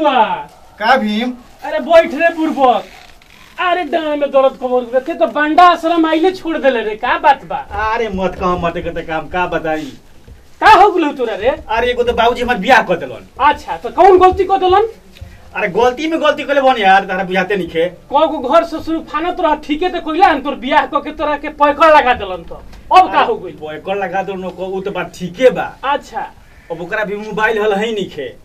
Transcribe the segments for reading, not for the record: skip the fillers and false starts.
बा का भीम? अरे बैठ रे बुर्बक। अरे डांड में दर्द कमर के तो बंडा आश्रम आइले छोड़ देले रे, का बात बा? अरे मत कह मत के काम का बताई। का हो गेलौ तोरा रे? अरे एगो तो बाबूजी हमर बियाह कर देलन। अच्छा तो कौन गलती कर देलन? अरे गलती में गलती कले बन यार, तारा बुझाते निखे। को घर ससुर खाना तोरा ठीके ते कोइला तोर बियाह क के तोरा के पैकड़ लगा देलन तो अब का हो गइल? पैकड़ लगा दो न को उ तो बात ठीके बा। अच्छा अब ओकरा भी मोबाइल हल है निखे।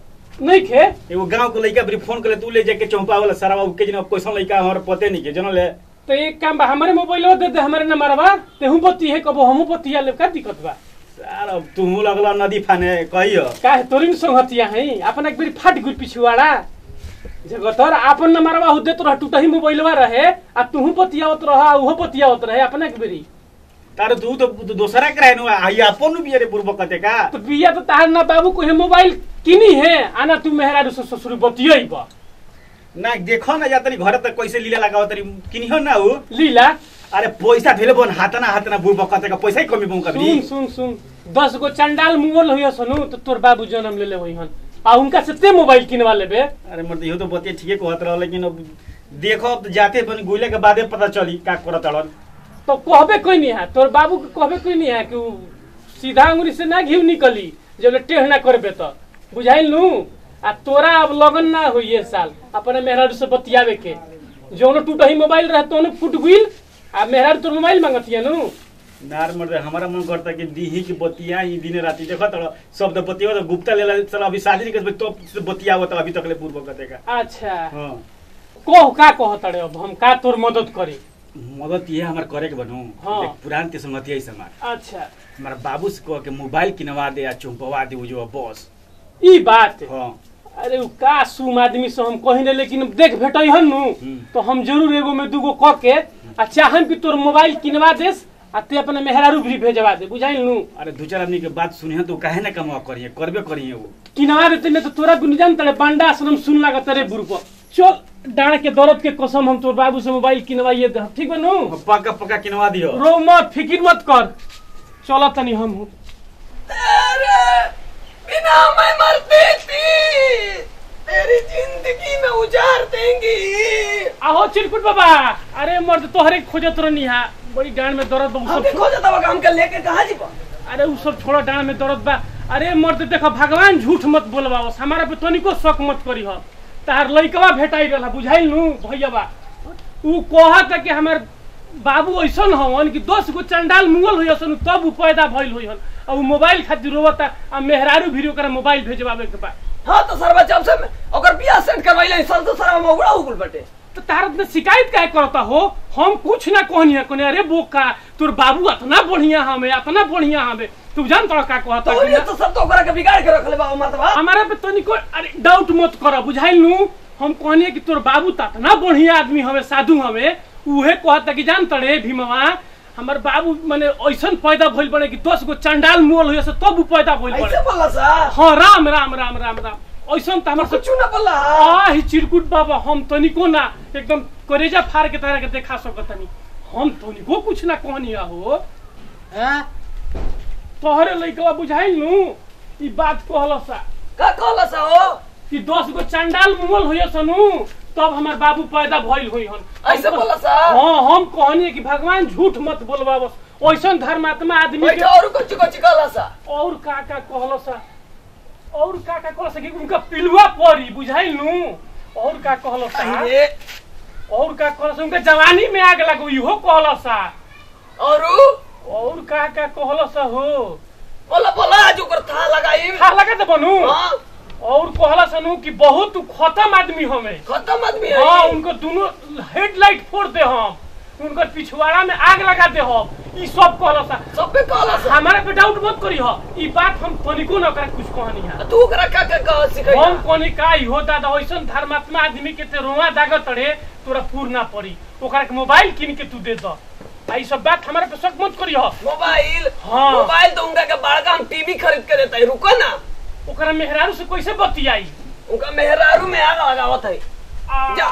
नहीं खे एगो गांव के लइका भी फोन करे तू ले जाके चौपा वाला सारा बाबू के जन क्वेश्चन लइका हमर पते निखे जनले। तो एक काम बा, हमारे मोबाइल दे दे, हमारे नंबरवा तेहू बती है कबो हमहू बतिया ले, का दिक्कत बा? सार अब तू लगला नदी फाने कहियो का है तोरिन संगतिया है अपन एक बेरी फाट गुल पिछुआड़ा जगतर आपन नंबरवा हो दे तो टूटही मोबाइलवा रहे आ तूहू बतियावत रहा उहो बतियावत रहे अपन एक बेरी। तारे तू तो दूसरा के रहनु आई अपन भी अरे पूर्व कते का तो बिया तो तार ना बाबू को है मोबाइल किनी है आना तू मेहरा ससुर बतियई बा ना देखो ना जातनी घर तक कैसे लीला लगाओ तरी किनियो ना उ लीला। अरे पैसा धेले बन हातना बुढ़ कते का पैसा ही कमी बन कभी। सुन सुन 10 गो चंडाल मुगल होय सनु तो तोर बाबू जन्म लेले होई हन आ उनका से ते मोबाइल किनवा लेबे। अरे मर्द इहो तो बतिया ठीके कहत रह, लेकिन अब देखो अब जाते बन गोइले के बादे पता चली का करत अड़न। तो कहबे कोई नहीं है तोर बाबू के, कहबे कोई नहीं है कि सीधा अंगुरी से ना घिव निकली जब टेढ़ ना करबे तो बुझाइल नु। आ तोरा अब लगन ना होई ये साल अपने मेहरारू से बतियावे के, जोनो टूटही मोबाइल रह तो फुट गइल आ मेहरारू तोर मोबाइल मांगतिया नु। नार मर्द हमारा मन करता कि दीही की बतिया ही दिन राती देखो तो शब्द बतिया तो गुप्ता लेला चला अभी शादी नहीं कर तो बतियावत अभी तक ले पूर्व कते का। अच्छा हां कह का कहतड़े अब हम का तोर मदद करी? मदद ये हमार करे के बनू। हाँ। एक पुरान के संगतिया समार अच्छा हमारा बाबू से कह के मोबाइल किनवा दे या चुंपवा दे जो बस ई बात। हां अरे उ का सुम आदमी से हम कहिने, लेकिन देख भेटई हन नु तो हम जरूर एगो में दूगो क के आ चाहन कि तोर मोबाइल किनवा देस आ ते अपने मेहरारू भी भेजवा दे बुझाइल नु। अरे दो चार आदमी के बात सुनिए तो काहे ना कमा करिए करबे करिए वो किनवा देते ने तो तोरा गुन जान तड़े बंडा आश्रम सुन लागत रे बुरको। चल डांड के दर्द के कसम हम तोर बाबू से मोबाइल किनवाइए दे, ठीक बा नु? पक्का पक्का किनवा दियो। रो मत फिकिर मत कर, चल तनी हम तेरे बिना मैं मरती थी, तेरी जिंदगी में उजाड़ देंगी। आहो चिरकुट बाबा। अरे मर्द तोहरे खोजत रहनी है, बड़ी डांड में दर्द बहुत हमके खोजत बा, हमके लेके कहां जी बा? अरे उ सब छोड़ा, डांड में दर्द बा। अरे मर्द देखो भगवान झूठ मत बोलवाओ, हमारा पे तनिको शक मत करी हो। तार लइकवा भेटाई रहला बुझाइल नु भैयाबा। उ कहत कि हमर बाबू ऐसन हवन कि 10 गो चंडाल मुगल होयसन तब उ पैदा भइल होयन और मोबाइल खातिर रोवता आ मेहरारू भी ओकरा मोबाइल भेजवावे के बा। हां तो सरवा जब से ओकर बियाह सेट करवाइले सल तो सरवा मोगड़ा उगल बटे। तो तारत में शिकायत काहे करता हो? हम कुछ ना कहनी है कोने। अरे बोका तोर बाबू इतना बढ़िया हमें, इतना बढ़िया हमें, तू जान तोरा का कहता तो ये तो सब तो ओकरा के बिगाड़ के रखले बा मतबा। हमारा पे तनिको अरे डाउट मत कर बुझाइल नु। हम कहनी कि तोर बाबू इतना बढ़िया आदमी हमें, साधु हमें, उहे कहता कि जान तड़े भीमवा हमर बाबू माने ऐसन पैदा भइल बने कि 10 गो चंडाल मुगल होय से तब उ पैदा भइल बने। ऐसे बोला सा? हां राम राम राम राम राम ऐसन त हमर कुछ ना बोला। आ ही चिरकुट बाबा हम तनिको ना एकदम करेजा फाड़ के तरह के देखा सकतनी। हम तनिको कुछ ना कहनी हो। हैं तोहरे लइकवा बुझाइल नु ई बात कहला सा का कहला सा हो कि 10 गो चंडाल मुगल होय सनु तब हमार बाबू पैदा भइल होई हन। ऐसे बोला सा? हां हम कहनी कि भगवान झूठ मत बोलवाबस, ओइसन धर्मात्मा आदमी के और कुछ कहला सा? और का कहला सा? और का कहला सा कि उनका पिलुआ पड़ी बुझाइल नु। और का कहला सा? अरे और का कहला सा? उनका जवानी में आग लगो इहो कहला सा। और का कहला सा हो? बोला बोला आज ओकर था लगाई खा लगा दे बनू। हां और कहला सनु कि बहुत खत्म आदमी हमें, खत्म आदमी है। हां उनको दोनों हेडलाइट फोड़ दे हम, उनकर पिछवाड़ा में आग लगा दे हम, ई सब कहला सा। सब पे कहला सा? हमारे पे डाउट मत करी हो, ई बात हम तनिको न कर कुछ कहनी है। तू ओकरा का कह सिखाई? हम कोनी काई हो दादा ओइसन धर्मात्मा आदमी के ते रोवा दाग तड़े तोरा पूर ना पड़ी, ओकरा के मोबाइल किन के तू दे द। आई सब बात हमारे पे शक मत करी हो। मोबाइल? हाँ। मोबाइल तो उनका के बड़का हम टीवी खरीद के देता है, रुको ना। ओकरा मेहरारू से कैसे बतियाई? उनका मेहरारू में आग लगावत है। जा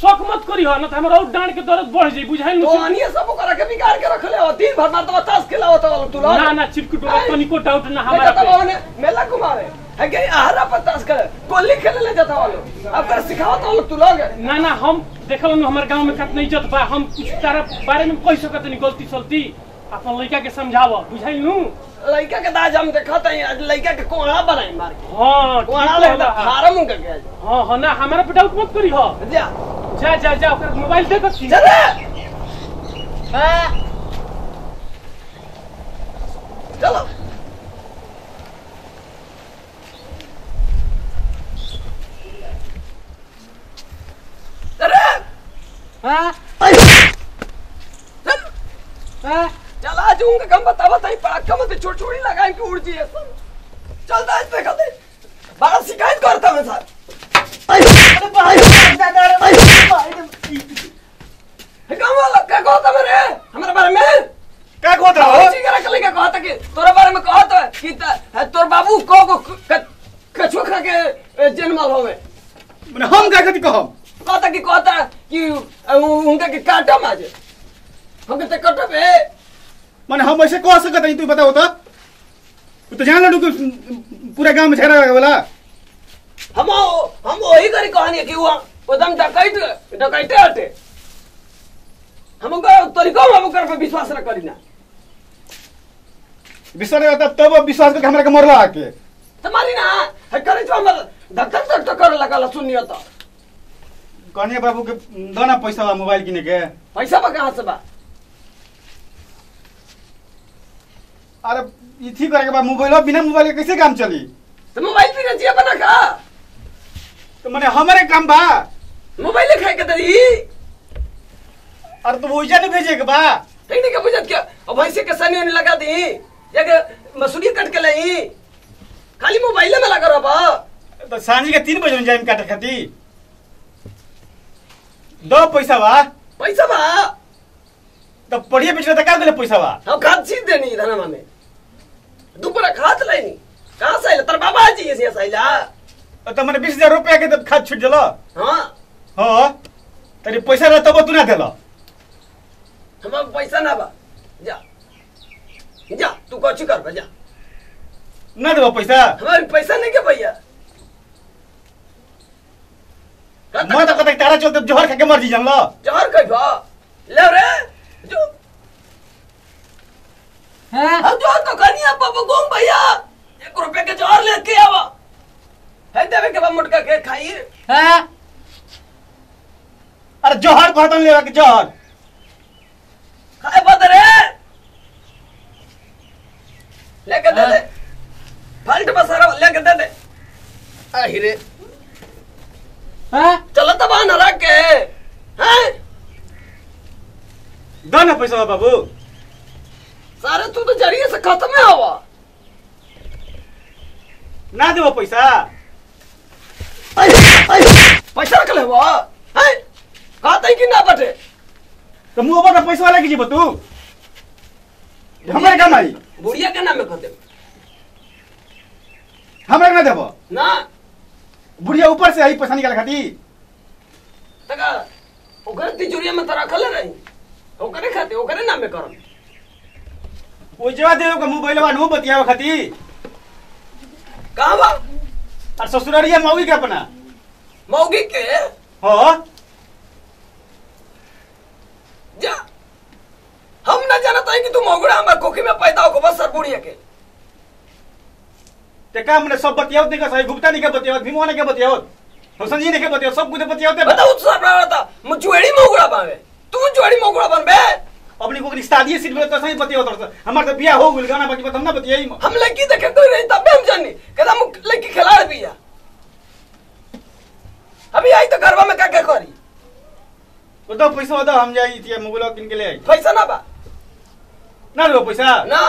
शक मत करी हो, न त हमरा और डांड के दर्द बढ़ जाई बुझाइल। तो अनिए सब ओकरा के बिगाड़ के रखले हो, दिन भर मार तो ताश खेलावत हो तू। ना ना चिपकुट तनिको डाउट ना हमारा हमारा तो मेला घुमावे है के आहारा पतास कर कोली खेले ले जाता वालो अब कर सिखावत वालो तू लोग ना हम देखल न हमर गांव में कितना इज्जत बा हम कुछ तारा बारे में कह सकत नहीं गलती सलती अपन लड़का के समझाव बुझाइल नु लड़का के दाज हम देखत है लड़का के कोहड़ा बनाई मार के हां कोहड़ा ले फार्म के के हां ना हमारा पे डाउट मत करी हो जा जा जा जा ओकर मोबाइल दे दे चले चलो चल आज उनका कम बतावा तई पड़ाका मत छोड़-छोड़ी लगाई कि उड़ जिए सब चल दाज पे खदे बड़ा शिकायत करता मैं सर अरे भाई दादा हे काम वाला क्या कहता मेरे हमारे बारे में क्या कहता हो जी करा कल क्या कहता कि तोरे बारे में कहता कि तोर बाबू को कछुआ खा के जन्मल होवे माने हम का कथि कहम कहता कि उनका के काटा माजे हम के कटबे माने हम ऐसे कह सकत नहीं तू बताओ तो जान लडू कि पूरा गांव में झगड़ा लगा वाला हम वही करी कहानी है कि वो एकदम डकैते हटे हमको तरीका हम कर पे विश्वास न करी ना विश्वास नहीं होता तब विश्वास करके हमरा के मरला आके तुम्हारी ना है करे जो हमर धक कर लगा सुनियो तो कन्या बाबू के दोना पैसा बा मोबाइल किने के पैसा बा कहां से बा अरे इथी करे के बा मोबाइल बिना मोबाइल के कैसे काम चली तो मोबाइल भी रजिया बना का तो माने हमारे काम बा मोबाइल खाए के दरी अरे तो वो इजा नहीं भेजे के बा ठीक नहीं के बुझत क्या अब भैंसे के सनी ने लगा दी या के मसूरी कट के लई खाली मोबाइल में लगा रहा बा तो सानी के 3 बजे जाइम काटे खाती दो पैसा बा तो पढ़िए पिछले तक का देले पैसा बा हम खाद सीध देनी धनमा में दुपरा खाद लेनी कहां से तर बाबा जी ऐसे सैला तो मैंने 20,000 रुपया के तब खाद छूट दिलो हां हां तेरे पैसा रह तब तू ना देलो हम पैसा ना बा जा तू कोची कर जा ना देबो पैसा हमारे पैसा नहीं के भैया मैं तो कहता तारा चलते जोहर खा के मर जी जानलो जोहर कइबा ले रे जो हम जोहर तो कनिया बाबू गोम भैया 1 रुपया के जोहर लेके आवा है देवे के बा मुटका के खाई हां अरे जोहर कहतन लेवा के जोहर खाए बदरे लेके दे दे फल्ट बसारा लेके दे दे आहिरे चलो तब आना रख के हैं दो ना पैसा बाबू सारे तू तो जरिए से खत्म है हवा ना देबो पैसा पैसा रख ले वो हैं कहते कि ना बटे तो मुंह पर पैसा वाला की जीबो तू हमारे काम आई बुढ़िया के नाम में खते हमरा ना देबो ना बुढ़िया ऊपर से आई पैसा निकाल खाती तका ओकरे तिजोरिया में तो रखल रही ओकरे खाते ओकरे नाम में करम वो जवा देव का मोबाइल वा नो बतियावा खाती कहां बा और ससुरारिया मौगी के अपना मौगी के हां जा हम ना जानता है कि तू मौगड़ा हमार कोखी में पैदा हो बस सर बुढ़िया के ते काम ने सब बतियावत नहीं का सही गुप्ता नहीं के बतियावत भीमो ने के बतियावत होसन जी ने के बतियावत सब कुछ बतियावत बताओ तू सब रहा मुचुएड़ी मौगड़ा बावे तू जुएड़ी मौगड़ा बनबे अपनी को शादी सीट में तो सही बतियावत हमार तो बियाह हो गेल गाना बाकी बत हम ना बतियाई हम लड़की देखे कोई नहीं तब हम जानी कहदा हम लड़की खिलाड़ बिया अभी आई तो घरवा में क्या क्या करी तो दो पैसा दो हम जाई थी मोबाइल किन के ले आई पैसा ना बा ना दो पैसा ना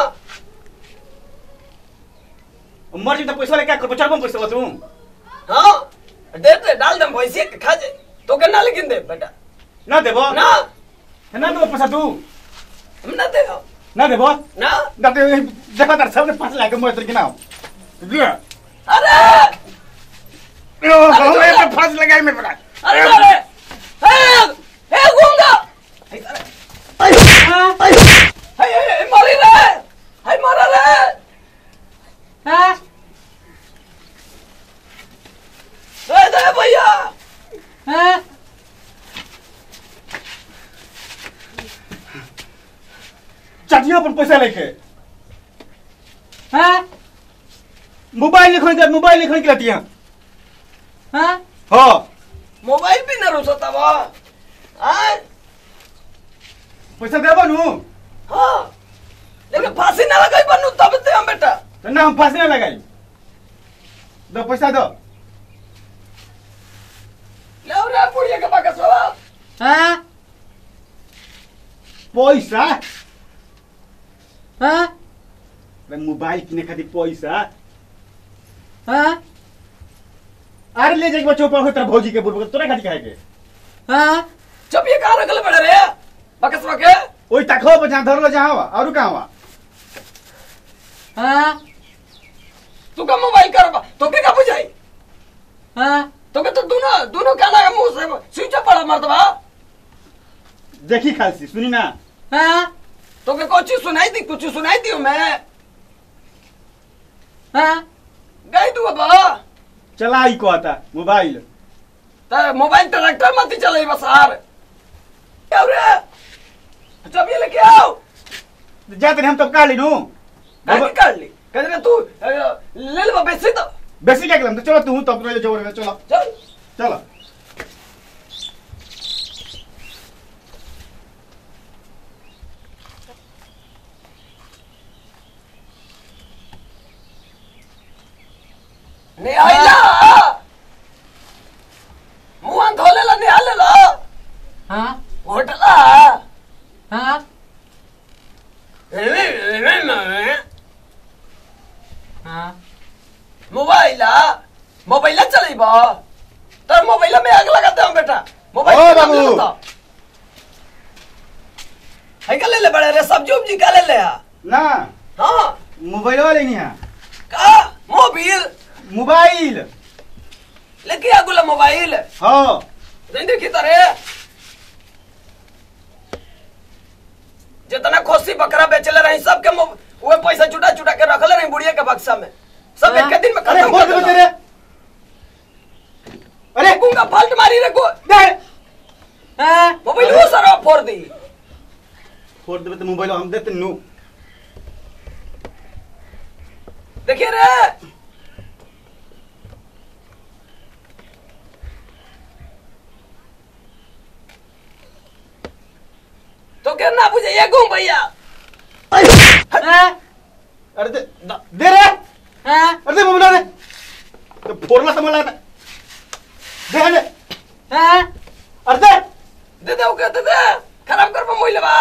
मर्जी तो पैसा ले क्या कर बचाबो पैसा तू हां दे दे डाल दम पैसे के खा जे तो के ना लेकिन दे बेटा ना देबो ना ना दो पैसा तू हम ना दे ना देबो ना ना दे देखो तार सबने 5 लाख मोय तर किना ले अरे ओ हम ये फांस लगाई में पड़ा अरे अरे हे गूंगा हे मरी रे हे मरा रे अपन पैसा लेके हाँ मोबाइल लिखने के लतिया हाँ हाँ मोबाइल भी ना रुसता बा आय पैसा देबो नु हाँ लेकिन फांसी ना लगाई बनू तब ते हम बेटा तो ना हम फांसी ना लगाई दो पैसा दो ले रे पुड़िया के बाका सवा हाँ पैसा हाँ मोबाइल किने खातिर पैसा हाँ अरे ले जाके बच्चों पर तेरा भौजी के बुलबुल तोरा खातिर खाए के हाँ जब ये कहां रखले बड़े रे बकसवा के ओई तखो पर जहां धरलो जहां वा और कहां वा हाँ तू का मोबाइल करबा तो के का बुझाई हाँ तो के तो दोनों काला का मुंह से स्विच पड़ा मर्दबा देखी खालसी सुनी ना हाँ तो के कुछ सुनाई दी मैं हाँ गई तू बाबा चला ही कहता मोबाइल त मोबाइल ट्रैक्टर मत चले बस यार क्या रे जब ये लेके आओ जाते हम तब काट ली नु गाड़ी काट ली कहते तू ले ले बेसी तो बेसी क्या करम तो चलो तू तब ले जोर में चलो चल चलो ने आइला मुंह धोले ला ने आले ला हाँ होटला हाँ हाँ मोबाइल चले बा तो मोबाइल में आग लगाते हो बेटा ओ बाबू। है का ले ले बड़े रे सब्जी उब्जी का ले ले ना हाँ मोबाइल वाले नहीं है का मोबाइल लेके आगुला मोबाइल हाँ नहीं देखी तारे जितना खोसी बकरा बेचले रही सबके वो पैसा चुटा चुटा के रखले रही बुढ़िया के बक्सा में सब एक दिन में अरे खत्म बोल कर दे देला। रे अरे गुंगा फाल्ट मारी रे को हाँ मोबाइल वो सारा फोड़ दी फोड़ दे तो मोबाइल हम देते नु देखिए रे तो क्या ना बुझे ये गुम भैया हाँ अरे दे रे हाँ अरे दे मोबाइल दे तो फोड़ना समझ लाता दे हाँ अरे दे दे दे ओके दे दे खराब कर मोबाइल बा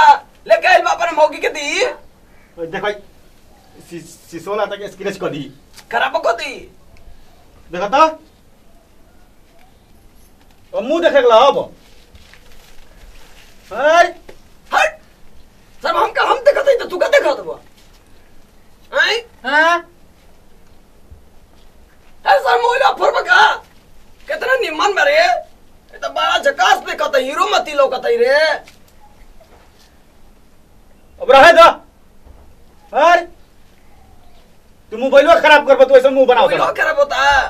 लेके आइल बापा ने मौगी के दी देखो सिसोला तक स्क्रैच कर दी खराब को दी देखा तो और मुंह देखे ला अब अरे हट सब हम देखत हई तो तू का देखत बा आई हाँ है सर मोबाइल ऑफर बका कितना निमन में रे ये तो बड़ा झकास पे कहता हीरो मती लोकत हई रे अब रहे दो अरे तू मोबाइल खराब कर तो ऐसा मुंह बनाओ मोबाइल खराब होता है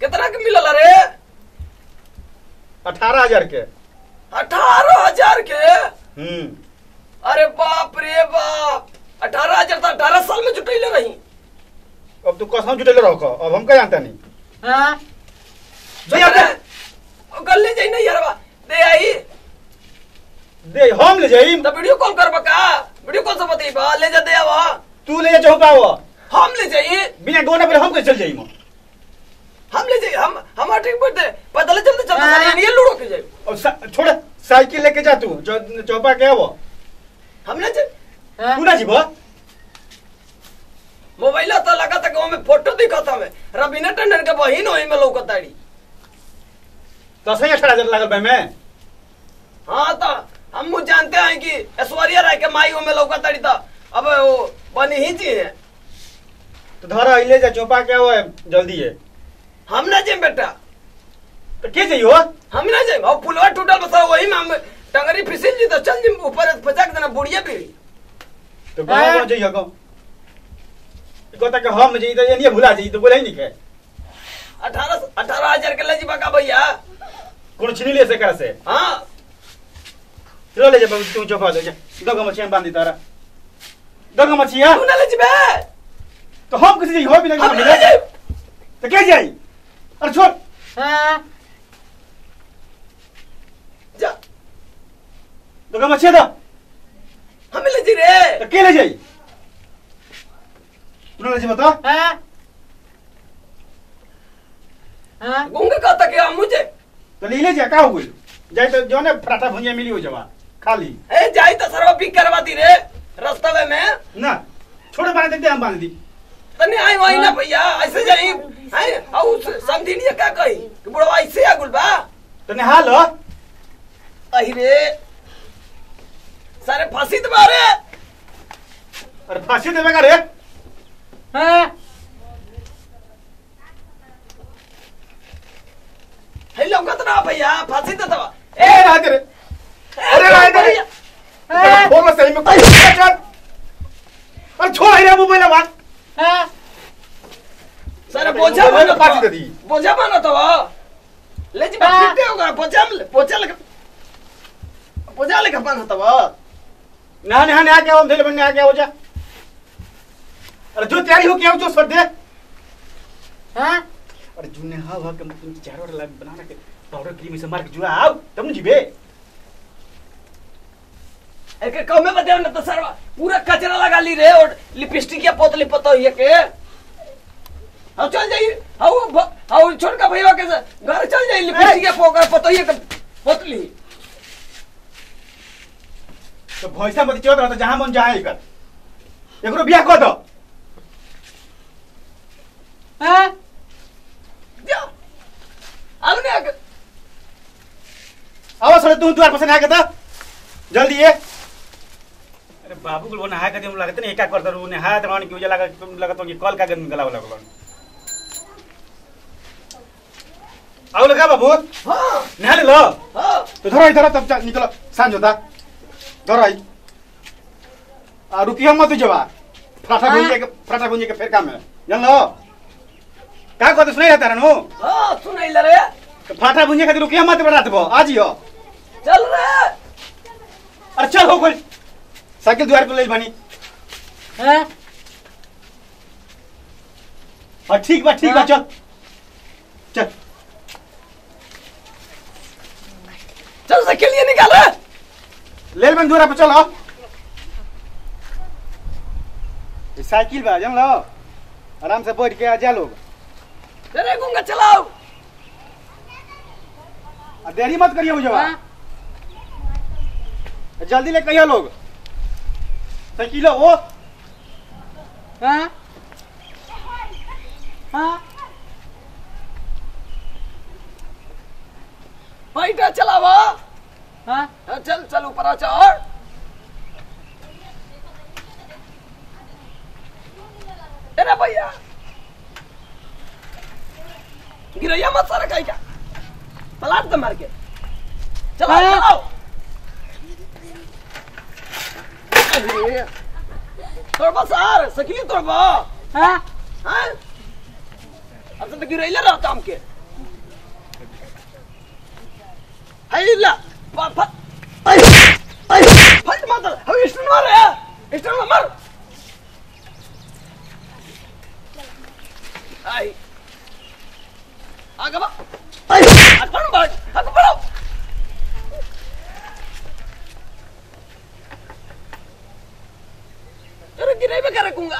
कितना के मिलल रे 18,000 के 18,000 के अरे बाप रे बाप 18,000 तो 18 साल में जुटैले रही अब तू कसम जुटेले रहो अब हम क्या जानता नहीं हाँ गल ले जाई नहीं यार दे आई दे हम ले जाई तो वीडियो कॉल कर बका वीडियो कॉल से बतेबा ले जा दे आवा तू ले जा चौकाओ हम ले जाई बिना गोना पर हम कैसे चल जाई हम ले जाई हम ठीक बैठे पैदल चलते चलते ये लूडो के जाई और छोड़ साइकिल लेके जा तू चौपा के आवो हम ले जाई तू ना जीबो मोबाइल तो लगा था गांव में फोटो दिखा था मैं रवीना टंडन के बहिन होई में लौकताड़ी तो सही 18,000 लागल भाई मैं हाँ तो हम जानते हैं कि ऐश्वर्या राय के माई में लौकताड़ी था अब वो बनी ही जी है तो धरा ले जा चौपा के आवो जल्दी है हम ना जाए बेटा तो के जाइयो हम ना जाए और पुलवा टूटल बस वही में हम टंगरी फिसल जी तो चल जी ऊपर फचक देना बुढ़िया भी तो गाँव में जाइयो गाँव कहता कि हम जाइए तो ये नहीं भुला जाइए तो बोले ही नहीं के 18,000 के ले जी बका भैया कौन छीनी ले से कर से हाँ चलो ले जा तू चौपा ले जा दो गम छेम बांधी तारा दगा मछिया तू ना ले जबे तो हम किसी जगह हो भी हम नहीं ले जाए तो क्या जाई अरे छोड़ हाँ जा दगा मछिया तो हम ले जी रे तो के ले जाई तू ले जी बता हाँ हाँ गूंगे कहता कि हम मुझे तो ले जा का हो गई जाई तो जो ने पराठा भुंजिया मिली हो जवा खाली ए जाई तो सरवा पी करवा दी रे रास्ता में ना छोड़े बांध दे हम बांध दी तने आई वही ना भैया ऐसे जाई हैं औ समझी नहीं का कही कि बुढ़वा ऐसे आ गुलबा तो निहाल हो अहि रे सारे फांसी तो मारे अरे फांसी देवे का रे हाँ हे लौकत ना भैया फांसी तो दवा ए रात रे अरे रात रे हाँ बोल मत सही में अरे छोड़ रे मोबाइल बात हाँ सारे बोझा मानो फांसी दे दी बोझा मानो तो ले जी बात फिरते होगा बोझा लेके पाना तो ना ना ना क्या हम थैले बनने आ गया हो जा अरे जो तैयारी हो क्या जो सर दे हाँ अरे जुने हां हां के तुम चारों वाला बना के पाउडर क्रीम से मार के जुआ आओ तुम जीबे एक कम में बताओ ना तो सरवा पूरा कचरा लगा ली रे और लिपस्टिक या पोतली पतो ये के हम चल जाइए हाउ छोड़ का भैया के घर चल जाइए लिपस्टिक या पोकर पतो ये पोतली तो भैंसा मत चोद तो जहां मन जाए कर एकरो बियाह कर दो हाँ जा आलू ने आके आओ सर तू द्वार पर से आके तो जल्दी ये अरे बाबू को नहा के हम लागत नहीं एका कर दो ने हाथ रन की लगा तो ये कॉल का गला वाला आओ लगा बाबू हां नहा ले लो हां तो धरो इधर तब निकलो सांझ होता धरो आई आ रुकिए मत जवा फटाफट भूंजे के फिर काम है जान लो का कहते सुनाई रहता रहनु हां सुनाई ले रे तो फटाफट भूंजे के रुकिए मत बड़ा देबो आज ही हो चल रे अरे चल हो कोई साइकिल द्वार पे ले बनी हाँ और ठीक बा चल चल चल से के लिए निकाल रे ले बन द्वार पे चलो ये साइकिल बा जान लो आराम से बैठ के आ जा लोग तेरे गुंगा चलाओ देरी मत करिए बुझवा हाँ जल्दी ले कहिए लोग साइकिल वो हाँ हाँ बैठा चलावा हाँ चल चल ऊपर आ चढ़ तेरा भैया गिरैया मत सारा कहीं का पलाट दे मार के चलाओ चलाओ अरे तोड़बा सार सकिली तोड़बा हाँ हाँ अब तो गिरैला रहता हमके हाय ला फट मत हम स्टैंड मार रे स्टैंड मार आई आगे बा आगे बढ़ो आगे बढ़ो तेरे गिरे में क्या रखूंगा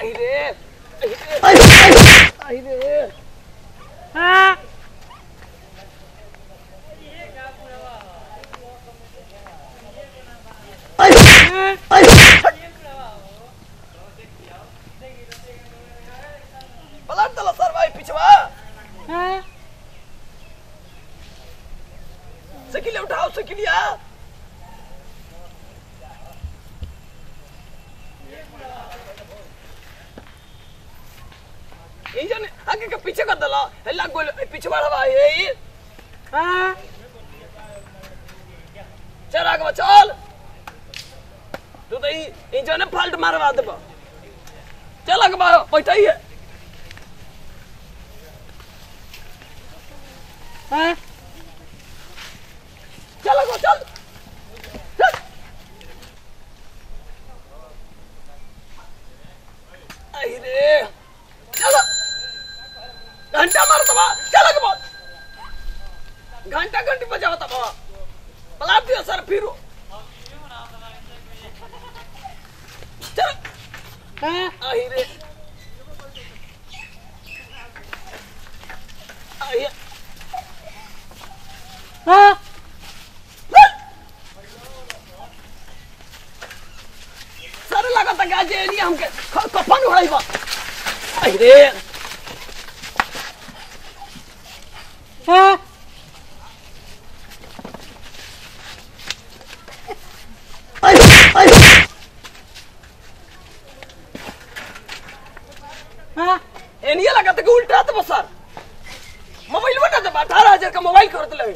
आई रे हाँ पलट दला सर भाई पिछवा हाँ सकिले उठाओ सकिलिया इंजन आगे के पीछे कर दला हल्ला गोल पीछे वाला भाई ये हाँ चल आगे चल तू तो इंजन फाल्ट मारवा देबो चल आगे बैठा ही है हाँ चल आगे चल आई रे आई सारे लगा था गाज एरिया हमके कफन उड़ाई बा आई रे एनिया लगा था कि उल्टा तो बसर मोबाइल बना दे 18,000 का मोबाइल खरीद ले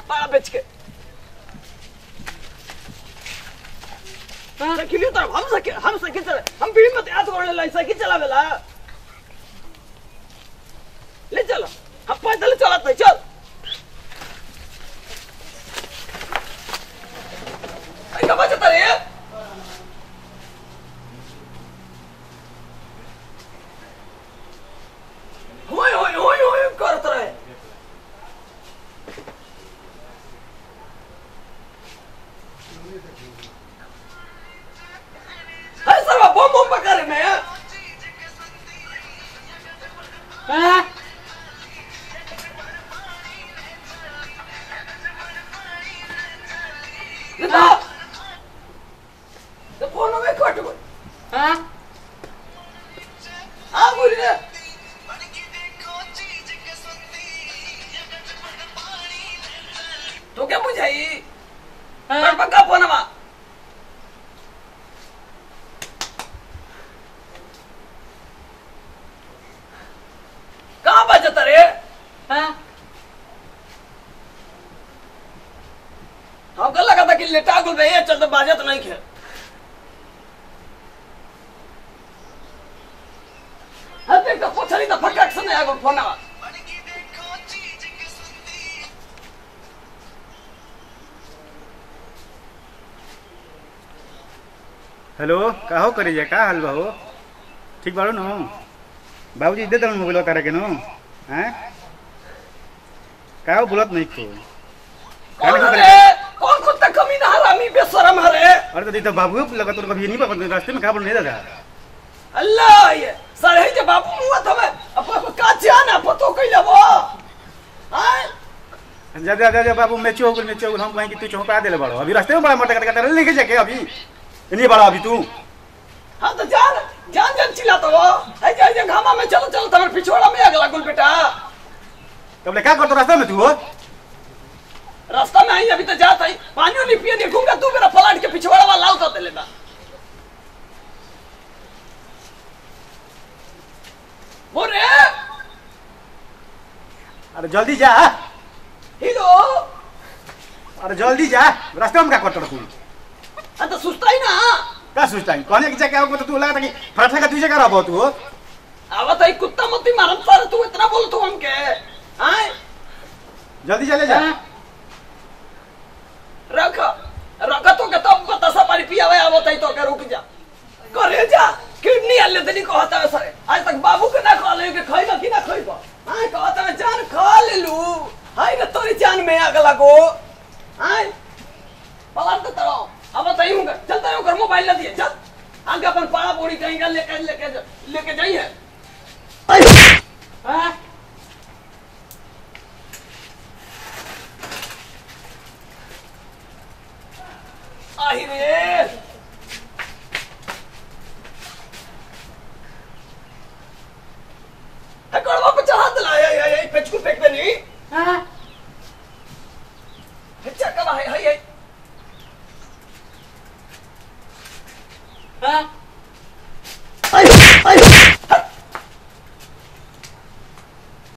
बड़ा बेच के साइकिल तो हम साइकिल चला हम बीड़ी में याद करने लाई साइकिल चलावेला ले चलो हम पैदल चलत है चल आई कब चलता रे होय करत रहे है सब बम बम पकड़े में तो फोन में कट गई हां बोल रे तो क्या बुझाई पर पक्का फोन में कहाँ बजता रे हमको लगा था कि लेटा गुल रही है चल तो बाजत नहीं खे हर देख तो पोछली तो फटक से नहीं आगो फोन में हेलो का हो करे जा का हाल बा हो ठीक बाड़ो न बाबूजी दे दल मोबाइल तारा के न हैं का हो बोलत नहीं को कौन कुत्ता कमी ना हरामी बेशरम हरे अरे तो दी तो बाबू लगा तो कभी नहीं पकड़ रास्ते में का बोल नहीं दादा अल्लाह ये सर है जे बाबू मुआ थमे अपन का जाना पतो कइला बा हां जा बाबू मैच हो गल हम कहीं कि तू चौपा देले बड़ो अभी रास्ते में बड़ा मोटा करके लेके जाके अभी नहीं बड़ा अभी तू हां तो जान चिल्लाता हो है जे घामा में चलो तमर पिछोड़ा में अगला गुल बेटा तब ले क्या करतो रास्ते में तू हो रास्ता में आई अभी तो जात आई पानी नहीं पिए देखूंगा तू मेरा पलट के पिछवाड़ा वाला लाल कर देलेगा वो रे अरे जल्दी जा हिलो अरे जल्दी जा रास्ते में क्या करतो तू अंत सुस्ताई ना का सोचता है कोने की जगह आओ तो तू लगा था कि फरसा का तुझे करा बहुत तू आवत आई कुत्ता मती मारम सारे तू इतना बोल तू हमके हां जल्दी चले जा रख तो के तब बतासा पानी पियावे आवत आई तो के रुक जा करे जा किडनी हल्ले तनी कहता है सर आज तक बाबू के ना खा ले के खइबा कि ना खइबा हां कहता है जान खा ले लू हाय रे तोरी जान में आग लगो हां पलट तरो अब बताई हूं चलता है कर मोबाइल ले दिए चल आगे अपन पाड़ा पूरी कहीं का लेके जाइए हां आई रे